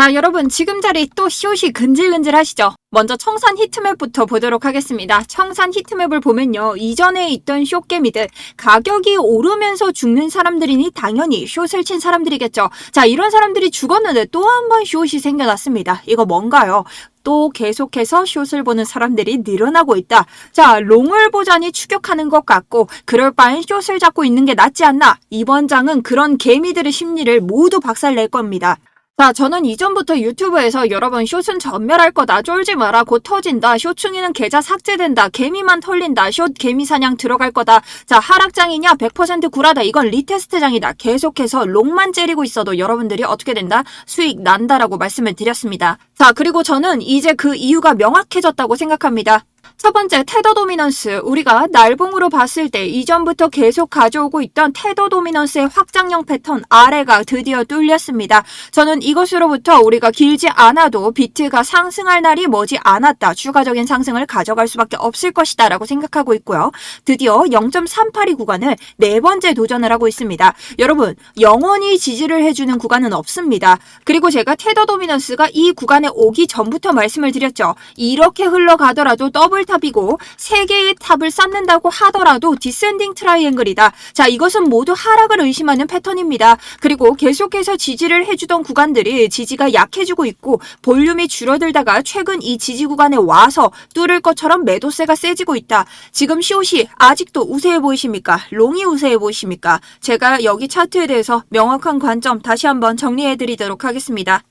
자, 여러분 지금 자리 또 숏이 근질근질 하시죠? 먼저 청산 히트맵부터 보도록 하겠습니다. 청산 히트맵을 보면요. 이전에 있던 숏개미들 가격이 오르면서 죽는 사람들이니 당연히 숏을 친 사람들이겠죠. 자, 이런 사람들이 죽었는데 또 한 번 숏이 생겨났습니다. 이거 뭔가요? 또 계속해서 숏을 보는 사람들이 늘어나고 있다. 자, 롱을 보자니 추격하는 것 같고 그럴 바엔 숏을 잡고 있는 게 낫지 않나? 이번 장은 그런 개미들의 심리를 모두 박살낼 겁니다. 자, 저는 이전부터 유튜브에서 여러 번 숏은 전멸할 거다, 쫄지 마라, 곧 터진다, 숏충이는 계좌 삭제된다, 개미만 털린다, 숏 개미 사냥 들어갈 거다, 자, 하락장이냐 100% 구라다, 이건 리테스트장이다, 계속해서 롱만 째리고 있어도 여러분들이 어떻게 된다? 수익 난다라고 말씀을 드렸습니다. 자, 그리고 저는 이제 그 이유가 명확해졌다고 생각합니다. 첫 번째, 테더 도미넌스. 우리가 날봉으로 봤을 때 이전부터 계속 가져오고 있던 테더 도미넌스의 확장형 패턴 아래가 드디어 뚫렸습니다. 저는 이것으로부터 우리가 길지 않아도 비트가 상승할 날이 머지 않았다. 추가적인 상승을 가져갈 수밖에 없을 것이다 라고 생각하고 있고요. 드디어 0.382 구간을 네 번째 도전을 하고 있습니다. 여러분, 영원히 지지를 해주는 구간은 없습니다. 그리고 제가 테더 도미넌스가 이 구간에 오기 전부터 말씀을 드렸죠. 이렇게 흘러가더라도 더블탑이고 3개의 탑을 쌓는다고 하더라도 디센딩 트라이앵글이다. 자, 이것은 모두 하락을 의심하는 패턴입니다. 그리고 계속해서 지지를 해주던 구간들이 지지가 약해지고 있고 볼륨이 줄어들다가 최근 이 지지 구간에 와서 뚫을 것처럼 매도세가 세지고 있다. 지금 숏이 아직도 우세해 보이십니까? 롱이 우세해 보이십니까? 제가 여기 차트에 대해서 명확한 관점 다시 한번 정리해 드리도록 하겠습니다.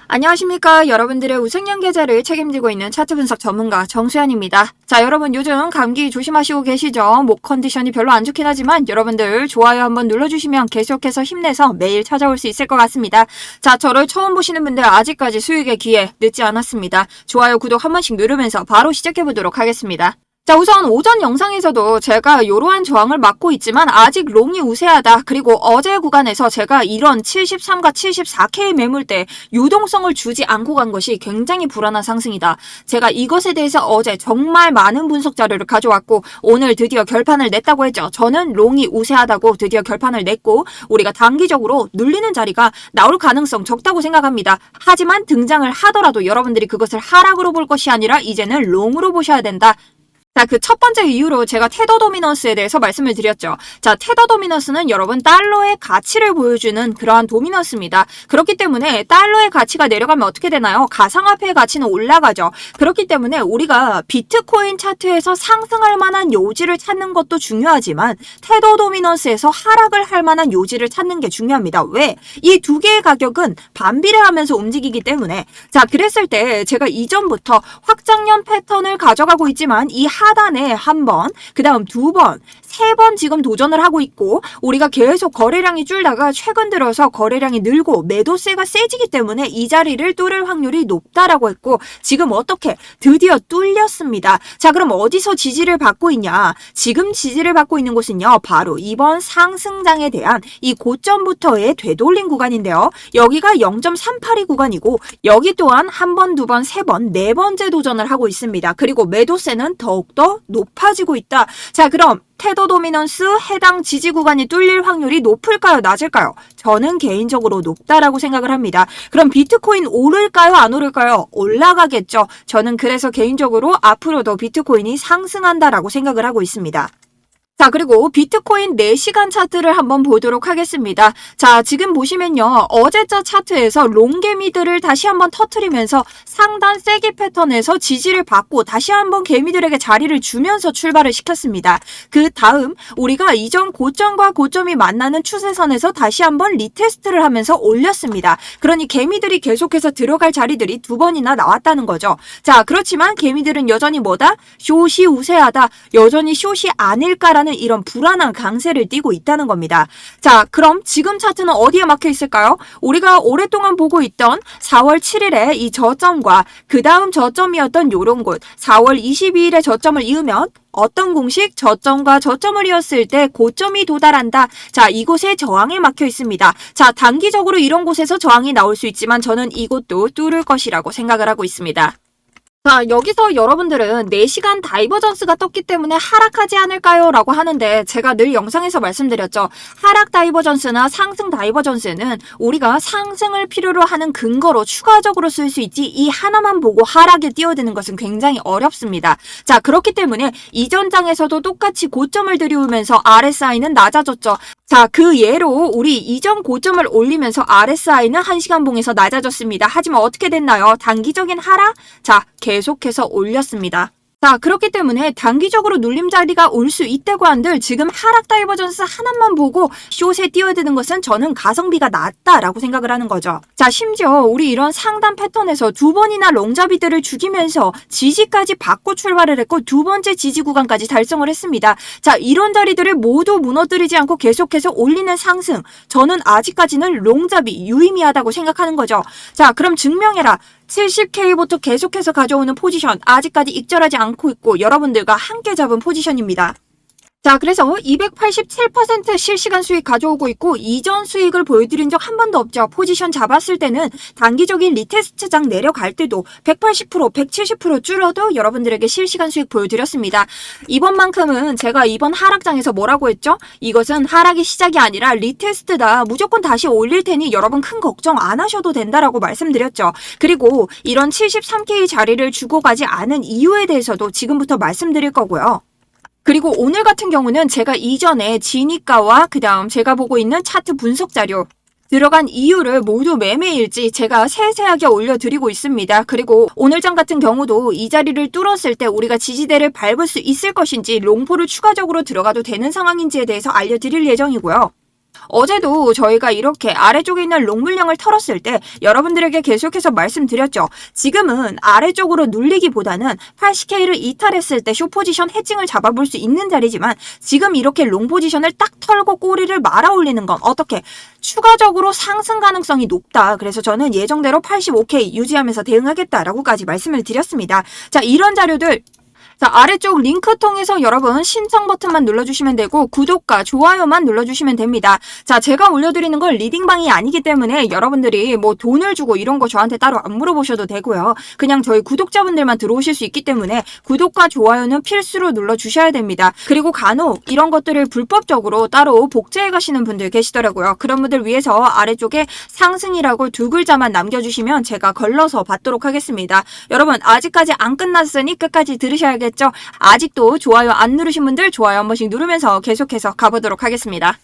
안녕하십니까. 여러분들의 우생년 계좌를 책임지고 있는 차트 분석 전문가 정수연입니다. 자, 여러분 요즘 감기 조심하시고 계시죠? 목 컨디션이 별로 안 좋긴 하지만 여러분들 좋아요 한번 눌러주시면 계속해서 힘내서 매일 찾아올 수 있을 것 같습니다. 자, 저를 처음 보시는 분들 아직까지 수익의 기회 늦지 않았습니다. 좋아요, 구독 한 번씩 누르면서 바로 시작해보도록 하겠습니다. 자, 우선 오전 영상에서도 제가 이러한 저항을 막고 있지만 아직 롱이 우세하다. 그리고 어제 구간에서 제가 이런 73과 74K 매물대 유동성을 주지 않고 간 것이 굉장히 불안한 상승이다. 제가 이것에 대해서 어제 정말 많은 분석 자료를 가져왔고 오늘 드디어 결판을 냈다고 했죠. 저는 롱이 우세하다고 드디어 결판을 냈고 우리가 단기적으로 눌리는 자리가 나올 가능성 적다고 생각합니다. 하지만 등장을 하더라도 여러분들이 그것을 하락으로 볼 것이 아니라 이제는 롱으로 보셔야 된다. 자, 그 첫 번째 이유로 제가 테더 도미넌스에 대해서 말씀을 드렸죠. 자, 테더 도미넌스는 여러분 달러의 가치를 보여주는 그러한 도미넌스입니다. 그렇기 때문에 달러의 가치가 내려가면 어떻게 되나요? 가상화폐의 가치는 올라가죠. 그렇기 때문에 우리가 비트코인 차트에서 상승할 만한 요지를 찾는 것도 중요하지만 테더 도미넌스에서 하락을 할 만한 요지를 찾는 게 중요합니다. 왜? 이 두 개의 가격은 반비례하면서 움직이기 때문에 자, 그랬을 때 제가 이전부터 확장형 패턴을 가져가고 있지만 이 하단에 한 번, 그 다음 두 번, 세 번 지금 도전을 하고 있고 우리가 계속 거래량이 줄다가 최근 들어서 거래량이 늘고 매도세가 세지기 때문에 이 자리를 뚫을 확률이 높다라고 했고 지금 어떻게 드디어 뚫렸습니다. 자, 그럼 어디서 지지를 받고 있냐? 지금 지지를 받고 있는 곳은요. 바로 이번 상승장에 대한 이 고점부터의 되돌림 구간인데요. 여기가 0.382 구간이고 여기 또한 한 번, 두 번, 세 번, 네 번째 도전을 하고 있습니다. 그리고 매도세는 더욱더 높아지고 있다. 자, 그럼 테더 도미넌스 해당 지지 구간이 뚫릴 확률이 높을까요? 낮을까요? 저는 개인적으로 높다라고 생각을 합니다. 그럼 비트코인 오를까요? 안 오를까요? 올라가겠죠. 저는 그래서 개인적으로 앞으로도 비트코인이 상승한다라고 생각을 하고 있습니다. 자, 그리고 비트코인 4시간 차트를 한번 보도록 하겠습니다. 자, 지금 보시면요. 어제자 차트에서 롱개미들을 다시 한번 터트리면서 상단 세기 패턴에서 지지를 받고 다시 한번 개미들에게 자리를 주면서 출발을 시켰습니다. 그 다음 우리가 이전 고점과 고점이 만나는 추세선에서 다시 한번 리테스트를 하면서 올렸습니다. 그러니 개미들이 계속해서 들어갈 자리들이 두 번이나 나왔다는 거죠. 자, 그렇지만 개미들은 여전히 뭐다? 숏이 우세하다. 여전히 숏이 아닐까라는 이런 불안한 강세를 띠고 있다는 겁니다. 자, 그럼 지금 차트는 어디에 막혀 있을까요? 우리가 오랫동안 보고 있던 4월 7일에 이 저점과 그 다음 저점이었던 요런 곳 4월 22일에 저점을 이으면 어떤 공식? 저점과 저점을 이었을 때 고점이 도달한다. 자, 이곳에 저항에 막혀 있습니다. 자, 단기적으로 이런 곳에서 저항이 나올 수 있지만 저는 이곳도 뚫을 것이라고 생각을 하고 있습니다. 자, 여기서 여러분들은 4시간 다이버전스가 떴기 때문에 하락하지 않을까요? 라고 하는데 제가 늘 영상에서 말씀드렸죠. 하락 다이버전스나 상승 다이버전스는 우리가 상승을 필요로 하는 근거로 추가적으로 쓸 수 있지 이 하나만 보고 하락에 뛰어드는 것은 굉장히 어렵습니다. 자, 그렇기 때문에 이전 장에서도 똑같이 고점을 들이우면서 RSI는 낮아졌죠. 자, 그 예로 우리 이전 고점을 올리면서 RSI는 1시간 봉에서 낮아졌습니다. 하지만 어떻게 됐나요? 단기적인 하락? 자, 계속해서 올렸습니다. 자, 그렇기 때문에 단기적으로 눌림 자리가 올 수 있다고 한들 지금 하락 다이버전스 하나만 보고 숏에 뛰어드는 것은 저는 가성비가 낮다라고 생각을 하는 거죠. 자, 심지어 우리 이런 상단 패턴에서 2번이나 롱잡이들을 죽이면서 지지까지 받고 출발을 했고 2번째 지지 구간까지 달성을 했습니다. 자, 이런 자리들을 모두 무너뜨리지 않고 계속해서 올리는 상승. 저는 아직까지는 롱잡이 유의미하다고 생각하는 거죠. 자, 그럼 증명해라. 70K부터 계속해서 가져오는 포지션 아직까지 익절하지 않고 있고 여러분들과 함께 잡은 포지션입니다. 자, 그래서 287% 실시간 수익 가져오고 있고 이전 수익을 보여드린 적 한 번도 없죠. 포지션 잡았을 때는 단기적인 리테스트장 내려갈 때도 180%, 170% 줄어도 여러분들에게 실시간 수익 보여드렸습니다. 이번만큼은 제가 이번 하락장에서 뭐라고 했죠? 이것은 하락의 시작이 아니라 리테스트다. 무조건 다시 올릴 테니 여러분 큰 걱정 안 하셔도 된다라고 말씀드렸죠. 그리고 이런 73K 자리를 주고 가지 않은 이유에 대해서도 지금부터 말씀드릴 거고요. 그리고 오늘 같은 경우는 제가 이전에 진입가와 그 다음 제가 보고 있는 차트 분석 자료 들어간 이유를 모두 매매일지 제가 세세하게 올려드리고 있습니다. 그리고 오늘장 같은 경우도 이 자리를 뚫었을 때 우리가 지지대를 밟을 수 있을 것인지 롱포를 추가적으로 들어가도 되는 상황인지에 대해서 알려드릴 예정이고요. 어제도 저희가 이렇게 아래쪽에 있는 롱 물량을 털었을 때 여러분들에게 계속해서 말씀드렸죠. 지금은 아래쪽으로 눌리기보다는 80K를 이탈했을 때 숏 포지션 해칭을 잡아볼 수 있는 자리지만 지금 이렇게 롱 포지션을 딱 털고 꼬리를 말아 올리는 건 어떻게 추가적으로 상승 가능성이 높다. 그래서 저는 예정대로 85K 유지하면서 대응하겠다라고까지 말씀을 드렸습니다. 자, 이런 자료들 자, 아래쪽 링크 통해서 여러분 신청 버튼만 눌러주시면 되고 구독과 좋아요만 눌러주시면 됩니다. 자, 제가 올려드리는 건 리딩방이 아니기 때문에 여러분들이 뭐 돈을 주고 이런 거 저한테 따로 안 물어보셔도 되고요. 그냥 저희 구독자분들만 들어오실 수 있기 때문에 구독과 좋아요는 필수로 눌러주셔야 됩니다. 그리고 간혹 이런 것들을 불법적으로 따로 복제해 가시는 분들 계시더라고요. 그런 분들 위해서 아래쪽에 상승이라고 2글자만 남겨주시면 제가 걸러서 받도록 하겠습니다. 여러분 아직까지 안 끝났으니 끝까지 들으셔야겠죠. 아직도 좋아요 안 누르신 분들 좋아요 한 번씩 누르면서 계속해서 가보도록 하겠습니다.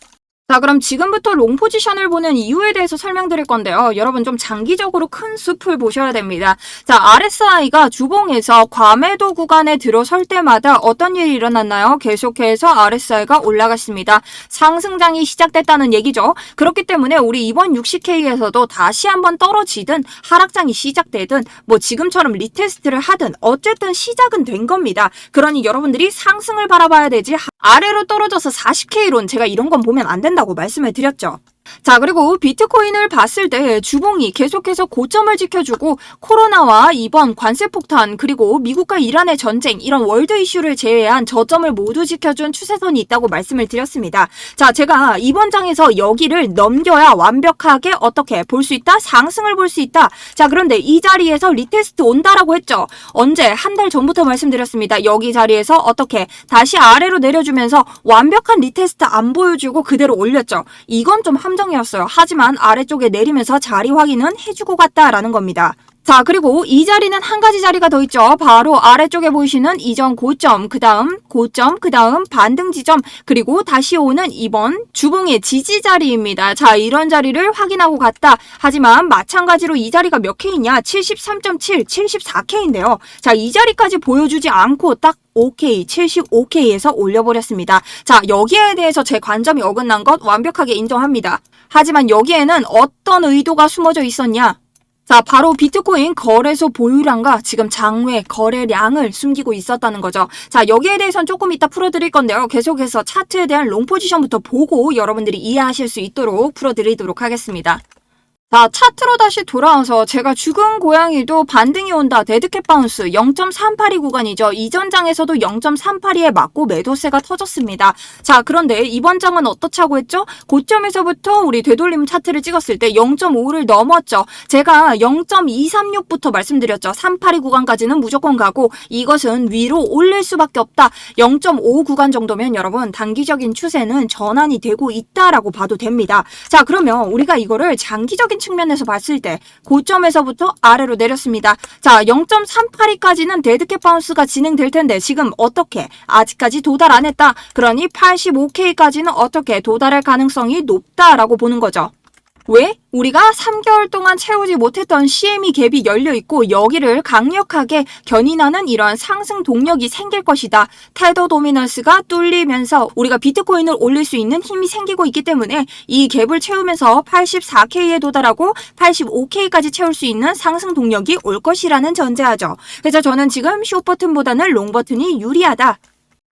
자, 그럼 지금부터 롱 포지션을 보는 이유에 대해서 설명드릴 건데요. 여러분 좀 장기적으로 큰 숲을 보셔야 됩니다. 자, RSI가 주봉에서 과매도 구간에 들어설 때마다 어떤 일이 일어났나요? 계속해서 RSI가 올라갔습니다. 상승장이 시작됐다는 얘기죠. 그렇기 때문에 우리 이번 60K에서도 다시 한번 떨어지든 하락장이 시작되든 뭐 지금처럼 리테스트를 하든 어쨌든 시작은 된 겁니다. 그러니 여러분들이 상승을 바라봐야 되지 아래로 떨어져서 40K론 제가 이런 건 보면 안 된다고 말씀을 드렸죠. 자, 그리고 비트코인을 봤을 때 주봉이 계속해서 고점을 지켜주고 코로나와 이번 관세 폭탄 그리고 미국과 이란의 전쟁 이런 월드 이슈를 제외한 저점을 모두 지켜준 추세선이 있다고 말씀을 드렸습니다. 자, 제가 이번 장에서 여기를 넘겨야 완벽하게 어떻게 볼 수 있다? 상승을 볼 수 있다. 자, 그런데 이 자리에서 리테스트 온다라고 했죠. 언제? 한 달 전부터 말씀드렸습니다. 여기 자리에서 어떻게 다시 아래로 내려주면서 완벽한 리테스트 안 보여주고 그대로 올렸죠. 이건 좀 함정이었어요. 하지만 아래쪽에 내리면서 자리 확인은 해주고 갔다라는 겁니다. 자, 그리고 이 자리는 한 가지 자리가 더 있죠. 바로 아래쪽에 보이시는 이전 고점, 그 다음 고점, 그 다음 반등 지점, 그리고 다시 오는 이번 주봉의 지지 자리입니다. 자, 이런 자리를 확인하고 갔다. 하지만 마찬가지로 이 자리가 몇 K냐? 73.7, 74K인데요. 자, 이 자리까지 보여주지 않고 딱 5K, 75K에서 올려버렸습니다. 자, 여기에 대해서 제 관점이 어긋난 것 완벽하게 인정합니다. 하지만 여기에는 어떤 의도가 숨어져 있었냐? 자, 바로 비트코인 거래소 보유량과 지금 장외 거래량을 숨기고 있었다는 거죠. 자, 여기에 대해서는 조금 이따 풀어드릴 건데요. 계속해서 차트에 대한 롱 포지션부터 보고 여러분들이 이해하실 수 있도록 풀어드리도록 하겠습니다. 자, 차트로 다시 돌아와서 제가 죽은 고양이도 반등이 온다. 데드캣 바운스 0.382 구간이죠. 이전 장에서도 0.382에 맞고 매도세가 터졌습니다. 자, 그런데 이번 장은 어떻다고 했죠? 고점에서부터 우리 되돌림 차트를 찍었을 때 0.5를 넘었죠. 제가 0.236부터 말씀드렸죠. 382 구간까지는 무조건 가고 이것은 위로 올릴 수밖에 없다. 0.5 구간 정도면 여러분 단기적인 추세는 전환이 되고 있다라고 봐도 됩니다. 자, 그러면 우리가 이거를 장기적인 측면에서 봤을 때 고점에서부터 아래로 내렸습니다. 자, 0.382까지는 데드캣 바운스가 진행될 텐데 지금 어떻게? 아직까지 도달 안 했다. 그러니 85K까지는 어떻게 도달할 가능성이 높다라고 보는 거죠. 왜? 우리가 3개월 동안 채우지 못했던 CME 갭이 열려있고 여기를 강력하게 견인하는 이러한 상승 동력이 생길 것이다. 테더 도미넌스가 뚫리면서 우리가 비트코인을 올릴 수 있는 힘이 생기고 있기 때문에 이 갭을 채우면서 84K에 도달하고 85K까지 채울 수 있는 상승 동력이 올 것이라는 전제하죠. 그래서 저는 지금 숏 버튼보다는 롱 버튼이 유리하다.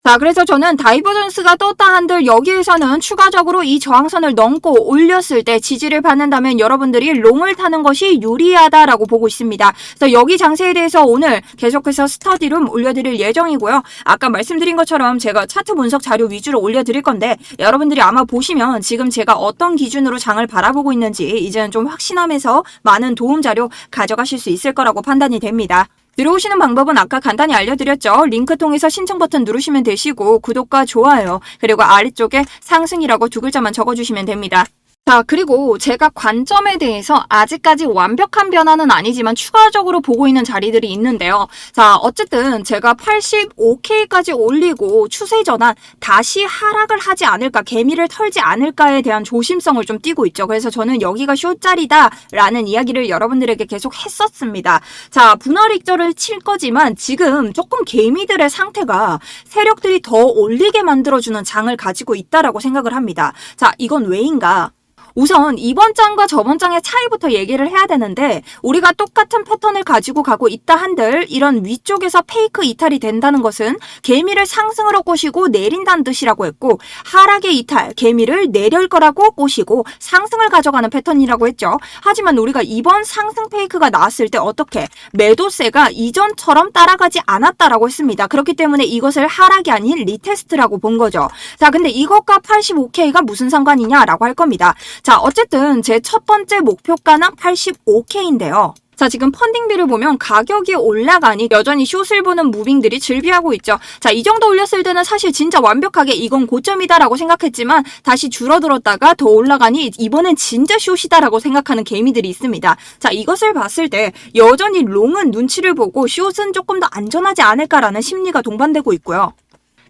자, 그래서 저는 다이버전스가 떴다 한들 여기에서는 추가적으로 이 저항선을 넘고 올렸을 때 지지를 받는다면 여러분들이 롱을 타는 것이 유리하다라고 보고 있습니다. 그래서 여기 장세에 대해서 오늘 계속해서 스터디룸 올려드릴 예정이고요. 아까 말씀드린 것처럼 제가 차트 분석 자료 위주로 올려드릴 건데 여러분들이 아마 보시면 지금 제가 어떤 기준으로 장을 바라보고 있는지 이제는 좀 확신하면서 많은 도움 자료 가져가실 수 있을 거라고 판단이 됩니다. 들어오시는 방법은 아까 간단히 알려드렸죠. 링크 통해서 신청 버튼 누르시면 되시고 구독과 좋아요 그리고 아래쪽에 상승이라고 두 글자만 적어주시면 됩니다. 자, 그리고 제가 관점에 대해서 아직까지 완벽한 변화는 아니지만 추가적으로 보고 있는 자리들이 있는데요. 자, 어쨌든 제가 85K까지 올리고 추세 전환 다시 하락을 하지 않을까, 개미를 털지 않을까에 대한 조심성을 좀 띠고 있죠. 그래서 저는 여기가 숏자리다 라는 이야기를 여러분들에게 계속 했었습니다. 자, 분할 익절을 칠 거지만 지금 조금 개미들의 상태가 세력들이 더 올리게 만들어주는 장을 가지고 있다라고 생각을 합니다. 자, 이건 왜인가? 우선 이번 장과 저번 장의 차이부터 얘기를 해야 되는데 우리가 똑같은 패턴을 가지고 가고 있다 한들 이런 위쪽에서 페이크 이탈이 된다는 것은 개미를 상승으로 꼬시고 내린다는 뜻이라고 했고 하락의 이탈, 개미를 내릴 거라고 꼬시고 상승을 가져가는 패턴이라고 했죠. 하지만 우리가 이번 상승 페이크가 나왔을 때 어떻게? 매도세가 이전처럼 따라가지 않았다라고 했습니다. 그렇기 때문에 이것을 하락이 아닌 리테스트라고 본 거죠. 자, 근데 이것과 85K가 무슨 상관이냐라고 할 겁니다. 자, 어쨌든 제 첫 번째 목표가는 85K인데요. 자, 지금 펀딩비를 보면 가격이 올라가니 여전히 숏을 보는 무빙들이 즐비하고 있죠. 자, 이 정도 올렸을 때는 사실 진짜 완벽하게 이건 고점이다라고 생각했지만 다시 줄어들었다가 더 올라가니 이번엔 진짜 숏이다라고 생각하는 개미들이 있습니다. 자, 이것을 봤을 때 여전히 롱은 눈치를 보고 숏은 조금 더 안전하지 않을까라는 심리가 동반되고 있고요.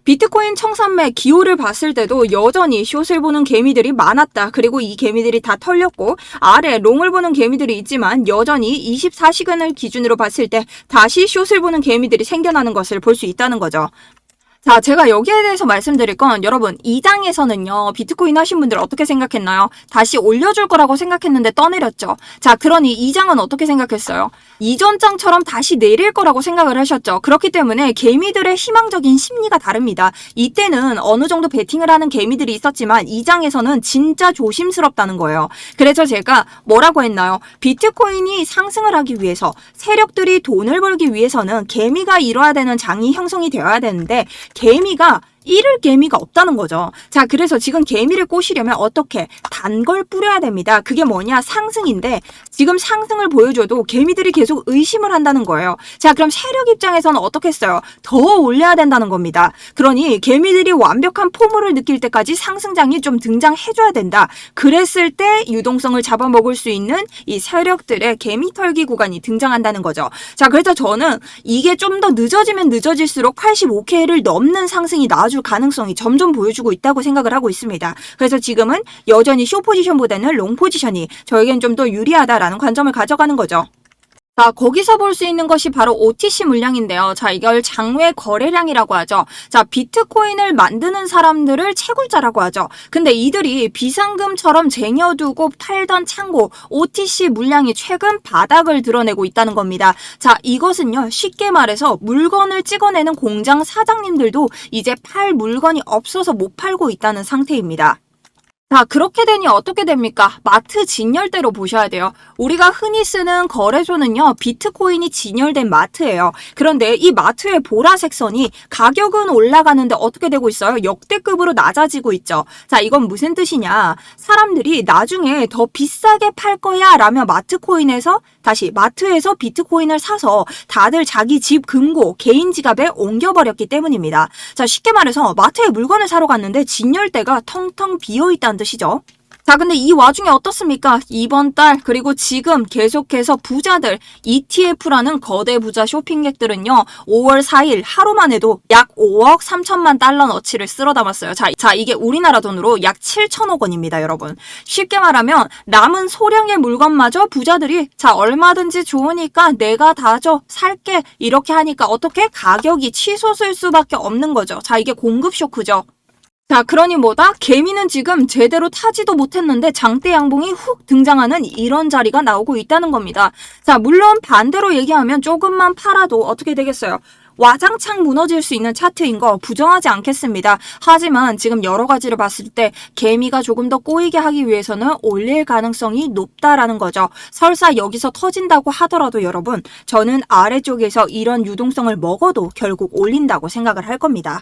비트코인 청산매 기호를 봤을 때도 여전히 숏을 보는 개미들이 많았다. 그리고 이 개미들이 다 털렸고 아래 롱을 보는 개미들이 있지만 여전히 24시간을 기준으로 봤을 때 다시 숏을 보는 개미들이 생겨나는 것을 볼 수 있다는 거죠. 자, 제가 여기에 대해서 말씀드릴 건 여러분 이 장에서는요 비트코인 하신 분들 어떻게 생각했나요? 다시 올려줄 거라고 생각했는데 떠내렸죠. 자, 그러니 이 장은 어떻게 생각했어요? 이전 장처럼 다시 내릴 거라고 생각을 하셨죠. 그렇기 때문에 개미들의 희망적인 심리가 다릅니다. 이때는 어느 정도 베팅을 하는 개미들이 있었지만 이 장에서는 진짜 조심스럽다는 거예요. 그래서 제가 뭐라고 했나요? 비트코인이 상승을 하기 위해서 세력들이 돈을 벌기 위해서는 개미가 이뤄야 되는 장이 형성이 되어야 되는데 개미가 잃을 개미가 없다는 거죠. 자, 그래서 지금 개미를 꼬시려면 어떻게? 단 걸 뿌려야 됩니다. 그게 뭐냐? 상승인데 지금 상승을 보여줘도 개미들이 계속 의심을 한다는 거예요. 자, 그럼 세력 입장에서는 어떻게 했어요? 더 올려야 된다는 겁니다. 그러니 개미들이 완벽한 포물을 느낄 때까지 상승장이 좀 등장해줘야 된다. 그랬을 때 유동성을 잡아먹을 수 있는 이 세력들의 개미 털기 구간이 등장한다는 거죠. 자, 그래서 저는 이게 좀 더 늦어지면 늦어질수록 85K를 넘는 상승이 나와줄 가능성이 점점 보여주고 있다고 생각을 하고 있습니다. 그래서 지금은 여전히 숏 포지션보다는 롱 포지션이 저에겐 좀 더 유리하다라는 관점을 가져가는 거죠. 자, 거기서 볼 수 있는 것이 바로 OTC 물량인데요. 자, 이걸 장외 거래량이라고 하죠. 자, 비트코인을 만드는 사람들을 채굴자라고 하죠. 근데 이들이 비상금처럼 쟁여두고 팔던 창고 OTC 물량이 최근 바닥을 드러내고 있다는 겁니다. 자, 이것은요, 쉽게 말해서 물건을 찍어내는 공장 사장님들도 이제 팔 물건이 없어서 못 팔고 있다는 상태입니다. 자, 그렇게 되니 어떻게 됩니까? 마트 진열대로 보셔야 돼요. 우리가 흔히 쓰는 거래소는요, 비트코인이 진열된 마트예요. 그런데 이 마트의 보라색 선이 가격은 올라가는데 어떻게 되고 있어요? 역대급으로 낮아지고 있죠. 자, 이건 무슨 뜻이냐? 사람들이 나중에 더 비싸게 팔 거야 라며 마트에서 비트코인을 사서 다들 자기 집 금고, 개인 지갑에 옮겨버렸기 때문입니다. 자, 쉽게 말해서 마트에 물건을 사러 갔는데 진열대가 텅텅 비어있다는 뜻이죠. 자, 근데 이 와중에 어떻습니까? 이번 달 그리고 지금 계속해서 부자들, ETF라는 거대 부자 쇼핑객들은요. 5월 4일 하루만 해도 약 5억 3천만 달러 너치를 쓸어 담았어요. 자, 이게 우리나라 돈으로 약 7천억 원입니다, 여러분. 쉽게 말하면 남은 소량의 물건마저 부자들이 자, 얼마든지 좋으니까 내가 다 줘, 살게 이렇게 하니까 어떻게? 가격이 치솟을 수밖에 없는 거죠. 자, 이게 공급 쇼크죠. 자, 그러니 뭐다? 개미는 지금 제대로 타지도 못했는데 장대 양봉이 훅 등장하는 이런 자리가 나오고 있다는 겁니다. 자, 물론 반대로 얘기하면 조금만 팔아도 어떻게 되겠어요? 와장창 무너질 수 있는 차트인 거 부정하지 않겠습니다. 하지만 지금 여러 가지를 봤을 때 개미가 조금 더 꼬이게 하기 위해서는 올릴 가능성이 높다라는 거죠. 설사 여기서 터진다고 하더라도 여러분, 저는 아래쪽에서 이런 유동성을 먹어도 결국 올린다고 생각을 할 겁니다.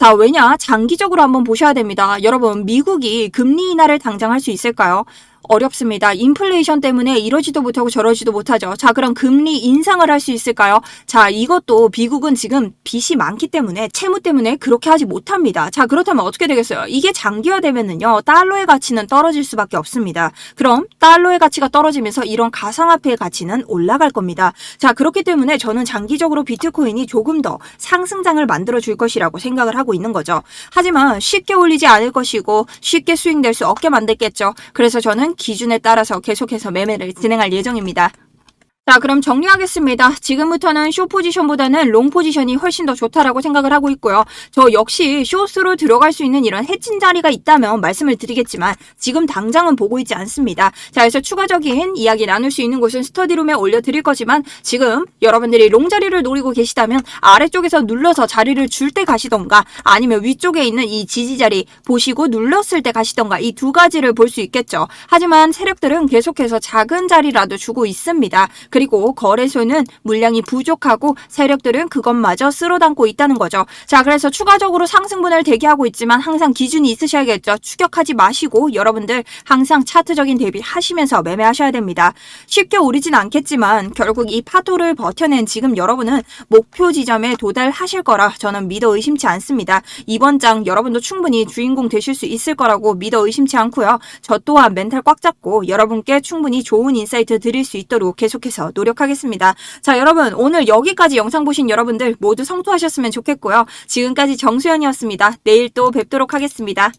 자, 왜냐? 장기적으로 한번 보셔야 됩니다. 여러분, 미국이 금리 인하를 당장 할 수 있을까요? 어렵습니다. 인플레이션 때문에 이러지도 못하고 저러지도 못하죠. 자, 그럼 금리 인상을 할 수 있을까요? 자, 이것도 미국은 지금 빚이 많기 때문에 채무 때문에 그렇게 하지 못합니다. 자, 그렇다면 어떻게 되겠어요? 이게 장기화되면은요, 달러의 가치는 떨어질 수밖에 없습니다. 그럼 달러의 가치가 떨어지면서 이런 가상화폐의 가치는 올라갈 겁니다. 자, 그렇기 때문에 저는 장기적으로 비트코인이 조금 더 상승장을 만들어 줄 것이라고 생각을 하고 있는 거죠. 하지만 쉽게 올리지 않을 것이고 쉽게 수익낼 수 없게 만들겠죠. 그래서 저는 기준에 따라서 계속해서 매매를 진행할 예정입니다. 자, 그럼 정리하겠습니다. 지금부터는 숏 포지션보다는 롱 포지션이 훨씬 더 좋다라고 생각을 하고 있고요. 저 역시 숏으로 들어갈 수 있는 이런 해친 자리가 있다면 말씀을 드리겠지만 지금 당장은 보고 있지 않습니다. 자, 그래서 추가적인 이야기 나눌 수 있는 곳은 스터디룸에 올려드릴 거지만 지금 여러분들이 롱 자리를 노리고 계시다면 아래쪽에서 눌러서 자리를 줄 때 가시던가 아니면 위쪽에 있는 이 지지 자리 보시고 눌렀을 때 가시던가 이 두 가지를 볼 수 있겠죠. 하지만 세력들은 계속해서 작은 자리라도 주고 있습니다. 그리고 거래소는 물량이 부족하고 세력들은 그것마저 쓸어담고 있다는 거죠. 자, 그래서 추가적으로 상승분을 대기하고 있지만 항상 기준이 있으셔야겠죠. 추격하지 마시고 여러분들 항상 차트적인 대비하시면서 매매하셔야 됩니다. 쉽게 오르진 않겠지만 결국 이 파도를 버텨낸 지금 여러분은 목표 지점에 도달하실 거라 저는 믿어 의심치 않습니다. 이번 장 여러분도 충분히 주인공 되실 수 있을 거라고 믿어 의심치 않고요. 저 또한 멘탈 꽉 잡고 여러분께 충분히 좋은 인사이트 드릴 수 있도록 계속해서 노력하겠습니다. 자, 여러분 오늘 여기까지 영상 보신 여러분들 모두 성투하셨으면 좋겠고요. 지금까지 정수연이었습니다. 내일 또 뵙도록 하겠습니다.